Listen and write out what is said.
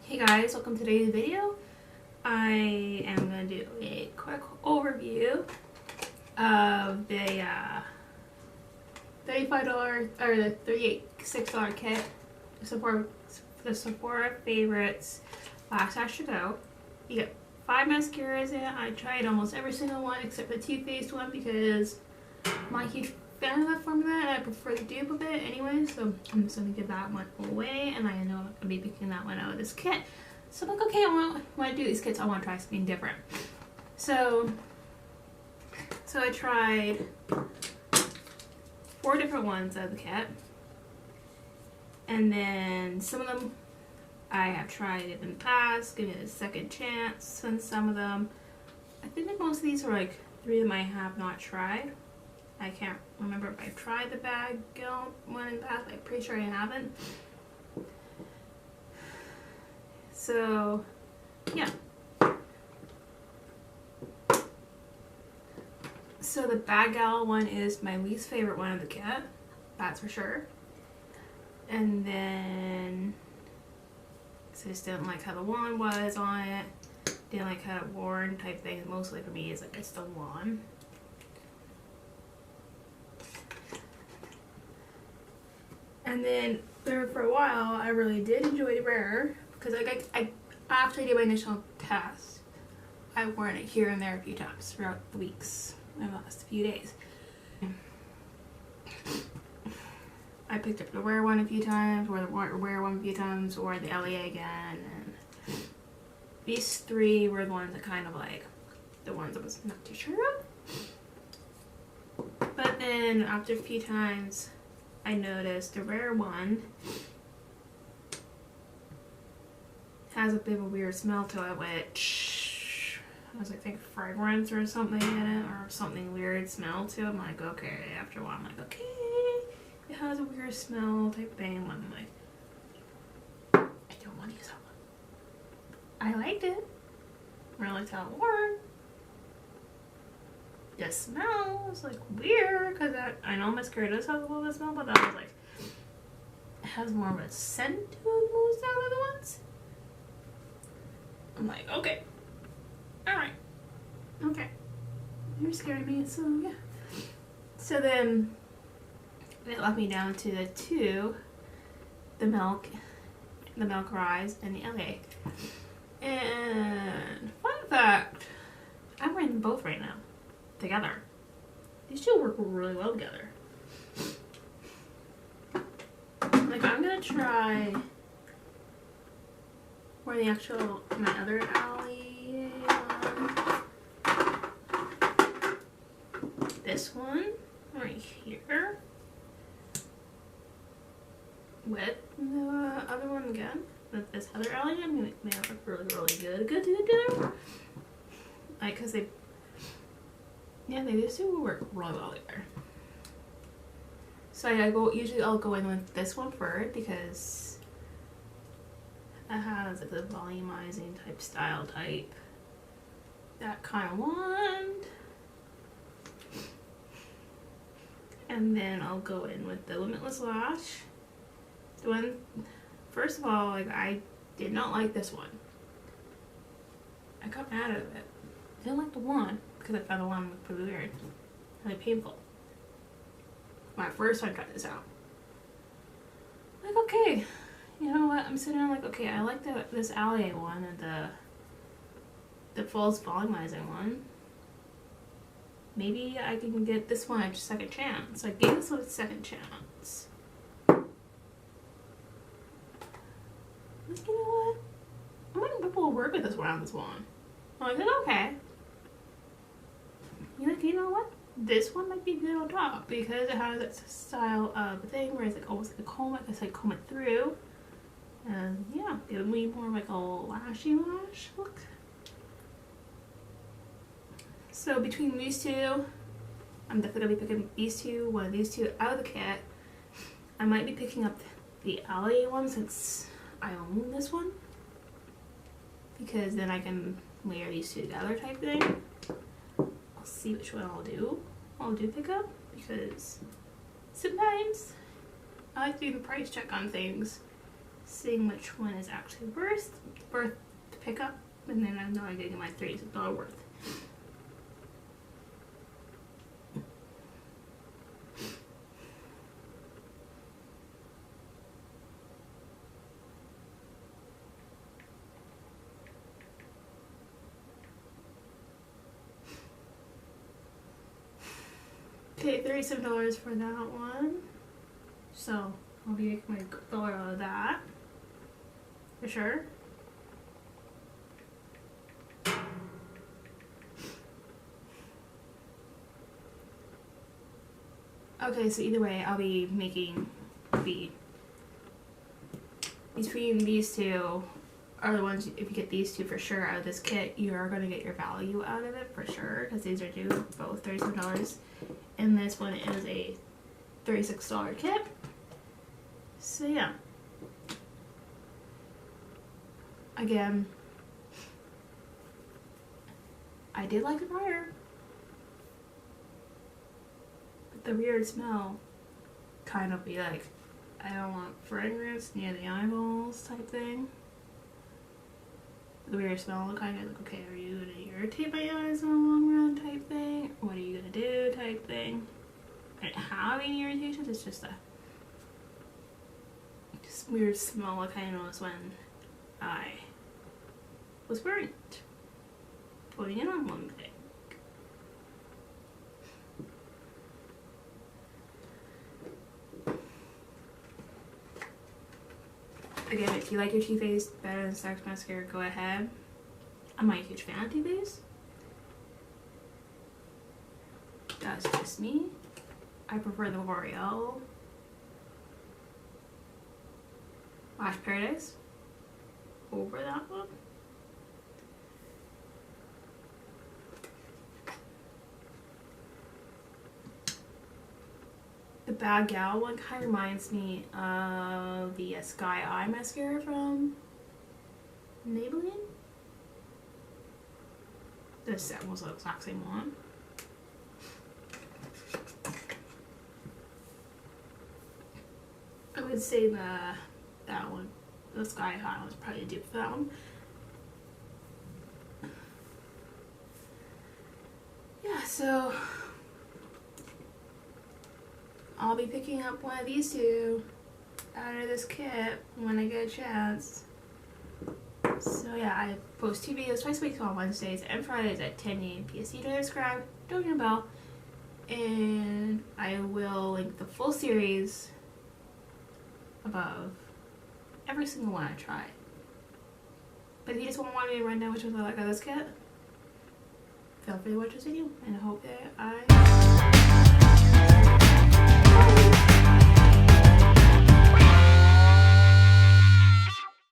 Hey guys, welcome to today's video. I am going to do a quick overview of the $35 or the $36 kit, the Sephora Favorites Lash to Go. You get 5 mascaras in it. I tried almost every single one except the Too Faced one because I'm not a huge fan of that formula and I prefer the dupe of it anyway, so I'm just going to give that one away, and I know I'm going to be picking that one out of this kit. So I'm like, okay, when I do these kits, I want to try something different. So I tried 4 different ones of the kit, and then some of them I have tried in the past, give it a second chance, and some of them, I think that most of these are like 3 of them I have not tried. I can't remember if I've tried the bag one in the past. I'm pretty sure I haven't. So, yeah. So the Bag Gal one is my least favorite one of the kit. That's for sure. And then, so I just didn't like how the wand was on it. Didn't like how it worn type thing. Mostly for me is like it's the wand. And then there for a while, I really did enjoy the wearer because I after I did my initial test, I worn it here and there a few times throughout the weeks, the last few days. I picked up the wear one a few times, or the wear one a few times, or the LEA again. And these 3 were the ones that kind of like the ones I was not too sure of. But then after a few times, I noticed the rare one has a bit of a weird smell to it, which I was like, I think fragrance or something in it, or something weird smell to it. I'm like, okay, after a while I'm like, okay, it has a weird smell type thing. I'm like, I don't want to use that one. I liked it. I really liked how it wore. The smell was like weird because I know mascara does have a little bit of smell, but that was like, it has more of a scent to it most out of the ones. I'm like, okay, alright, okay, you're scaring me, so yeah. So then it left me down to the 2, the Milk Rise, and the LA. And fun fact, I'm wearing them both right now. Together. These 2 work really well together. Like, I'm gonna try wearing the actual, my other alley one. This one right here with the other one again. With this other alley, I'm gonna make it look really good together. Like, cause they just do work really well together. So usually I'll go in with this one first because it has like the volumizing type style type, that kind of wand. And then I'll go in with the Limitless Lash. The one, first of all, like I did not like this one. I got mad at it. I didn't like the wand because I found the wand was pretty weird, really painful. When I first tried this out, I'm like, okay, you know what? I'm sitting there like, okay, I like this Allier one and the false volumizing one. Maybe I can get this one a second chance. So I gave this one a second chance. Like, you know what? I'm letting people work with this one on this one. I'm like, okay. You know what? This one might be good on top because it has that style of thing where it's like almost like a comb. It's like comb it through, and yeah, giving me more like a lashy lash look. So between these 2, I'm definitely gonna be picking these 2, one of these 2 out of the kit. I might be picking up the Allier one since I own this one, because then I can layer these 2 together type thing. See which one I'll do pick up, because sometimes I like to do the price check on things seeing which one is actually worth to pick up, and then I'm not getting my $36 worth. Okay, $37 for that one. So I'll be making my dollar out of that for sure. Okay, so either way, I'll be making between these two are the ones, if you get these two for sure out of this kit, you are going to get your value out of it for sure, because these are due both $37. And this one is a $36 kit. So yeah. Again, I did like the prior. But the weird smell kind of be like, I don't want fragrance near the eyeballs type thing. The weird smell kind of like, okay, are you gonna irritate my eyes in the long run type thing? What are you gonna do type thing? I don't have any irritations, it's just a weird smell I kind of noticed when I was wearing it. Putting it on one thing. Again, if you like your Too Faced better than Stark's mascara, go ahead. I'm not a huge fan of Too Faced. That's just me. I prefer the L'Oreal Lash Paradise over that one. The Bad Gal one kind of reminds me of the Sky Eye mascara from Maybelline. This set was the exact same one. I would say that one, the Sky High was probably a dupe for that one. Yeah, so I'll be picking up one of these two out of this kit when I get a chance. So yeah, I post 2 videos twice a week on Wednesdays and Fridays at 10 a.m. PST. Don't subscribe, don't ring the bell, and I will link the full series above every single one I try. But if you just want me to run down which ones I like out of this kit, feel free to watch this video, and I hope that I